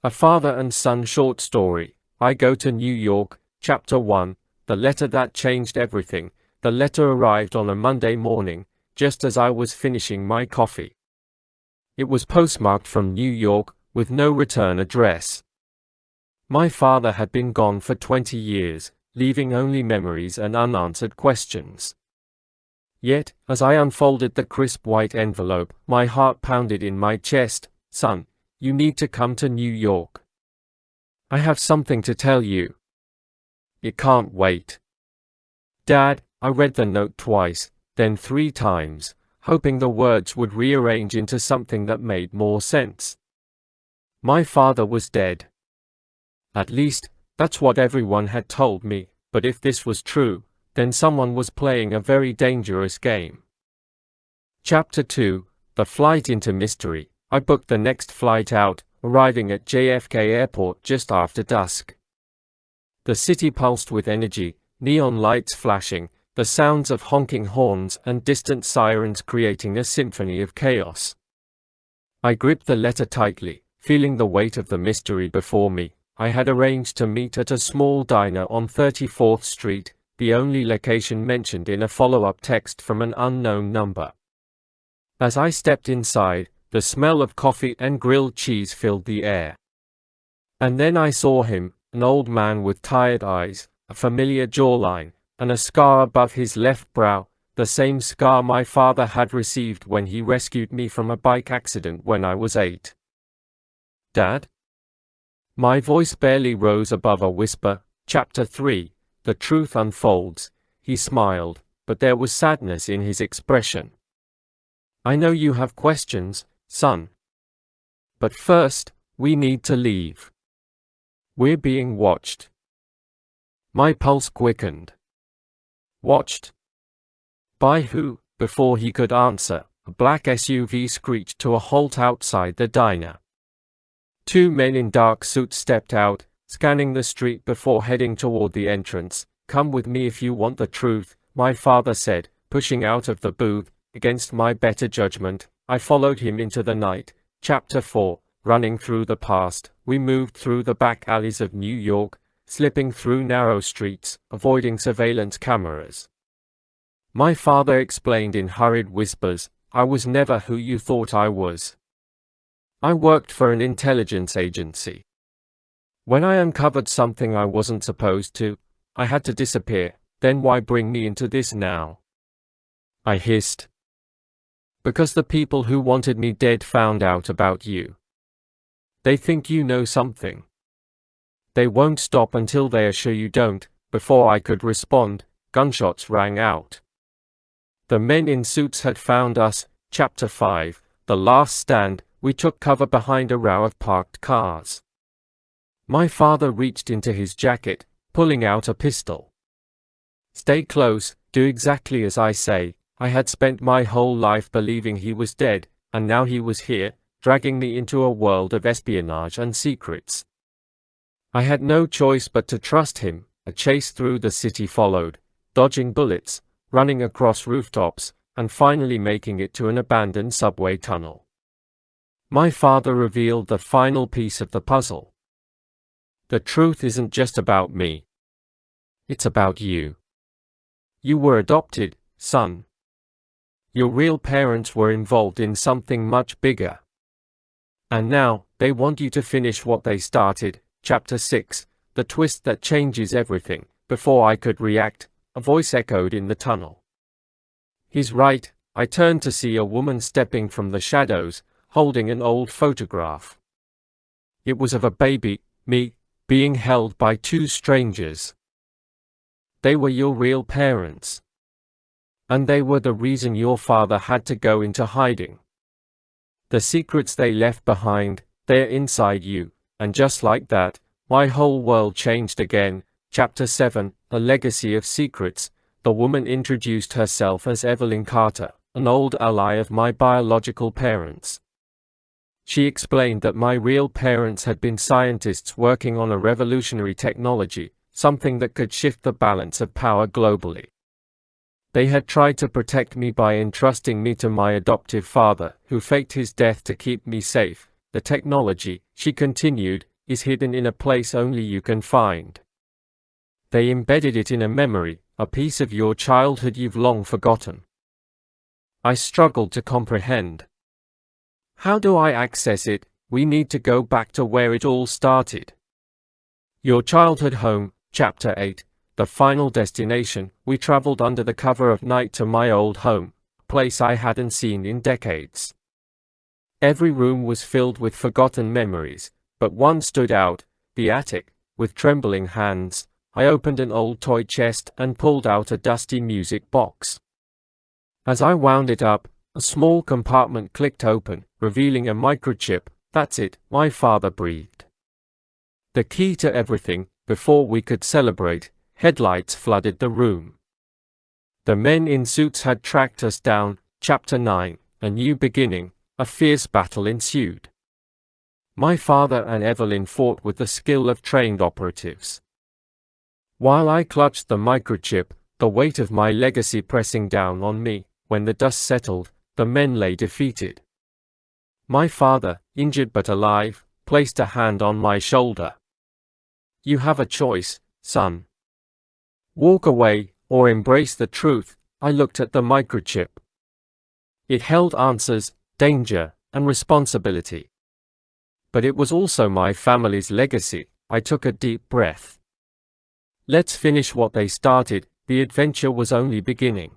A Father and Son Short Story. I Go to New York, Chapter 1, The Letter That Changed Everything. The letter arrived on a Monday morning, just as I was finishing my coffee. It was postmarked from New York, with no return address. My father had been gone for 20 years, leaving only memories and unanswered questions. Yet, as I unfolded the crisp white envelope, my heart pounded in my chest. Son, you need to come to New York. I have something to tell you. It can't wait. Dad, I read the note twice, then 3 times, hoping the words would rearrange into something that made more sense. My father was dead. At least, that's what everyone had told me, but if this was true, then someone was playing a very dangerous game. Chapter 2, The Flight into Mystery. I booked the next flight out, arriving at JFK Airport just after dusk. The city pulsed with energy, neon lights flashing, the sounds of honking horns and distant sirens creating a symphony of chaos. I gripped the letter tightly, feeling the weight of the mystery before me. I had arranged to meet at a small diner on 34th Street, the only location mentioned in a follow-up text from an unknown number. As I stepped inside, the smell of coffee and grilled cheese filled the air. And then I saw him, an old man with tired eyes, a familiar jawline, and a scar above his left brow, the same scar my father had received when he rescued me from a bike accident when I was 8. Dad? My voice barely rose above a whisper. Chapter 3, The Truth Unfolds. He smiled, but there was sadness in his expression. I know you have questions, son. But first, we need to leave. We're being watched. My pulse quickened. Watched? By who? Before he could answer, a black SUV screeched to a halt outside the diner. 2 men in dark suits stepped out, scanning the street before heading toward the entrance. Come with me if you want the truth, my father said, pushing out of the booth. Against my better judgment, I followed him into the night. Chapter 4, Running Through the Past. We moved through the back alleys of New York, slipping through narrow streets, avoiding surveillance cameras. My father explained in hurried whispers, I was never who you thought I was. I worked for an intelligence agency. When I uncovered something I wasn't supposed to, I had to disappear. Then why bring me into this now? I hissed. Because the people who wanted me dead found out about you. They think you know something. They won't stop until they are sure you don't. Before I could respond, gunshots rang out. The men in suits had found us. Chapter 5, The Last Stand. We took cover behind a row of parked cars. My father reached into his jacket, pulling out a pistol. Stay close, do exactly as I say. I had spent my whole life believing he was dead, and now he was here, dragging me into a world of espionage and secrets. I had no choice but to trust him. A chase through the city followed, dodging bullets, running across rooftops, and finally making it to an abandoned subway tunnel. My father revealed the final piece of the puzzle. The truth isn't just about me. It's about you. You were adopted, son. Your real parents were involved in something much bigger. And now, they want you to finish what they started. Chapter 6, The Twist That Changes Everything. Before I could react, a voice echoed in the tunnel. He's right. I turned to see a woman stepping from the shadows, holding an old photograph. It was of a baby, me, being held by 2 strangers. They were your real parents. And they were the reason your father had to go into hiding. The secrets they left behind, they're inside you, and just like that, my whole world changed again. Chapter 7, A Legacy of Secrets. The woman introduced herself as Evelyn Carter, an old ally of my biological parents. She explained that my real parents had been scientists working on a revolutionary technology, something that could shift the balance of power globally. They had tried to protect me by entrusting me to my adoptive father, who faked his death to keep me safe. The technology, she continued, is hidden in a place only you can find. They embedded it in a memory, a piece of your childhood you've long forgotten. I struggled to comprehend. How do I access it? We need to go back to where it all started. Your childhood home, Chapter 8, the final destination. We traveled under the cover of night to my old home, a place I hadn't seen in decades. Every room was filled with forgotten memories, but one stood out, the attic. With trembling hands, I opened an old toy chest and pulled out a dusty music box. As I wound it up, a small compartment clicked open, revealing a microchip. That's it, my father breathed. The key to everything. Before we could celebrate, headlights flooded the room. The men in suits had tracked us down. Chapter 9, a new beginning. A fierce battle ensued. My father and Evelyn fought with the skill of trained operatives. While I clutched the microchip, the weight of my legacy pressing down on me, when the dust settled, the men lay defeated. My father, injured but alive, placed a hand on my shoulder. You have a choice, son. Walk away, or embrace the truth. I looked at the microchip. It held answers, danger, and responsibility. But it was also my family's legacy. I took a deep breath. Let's finish what they started. The adventure was only beginning.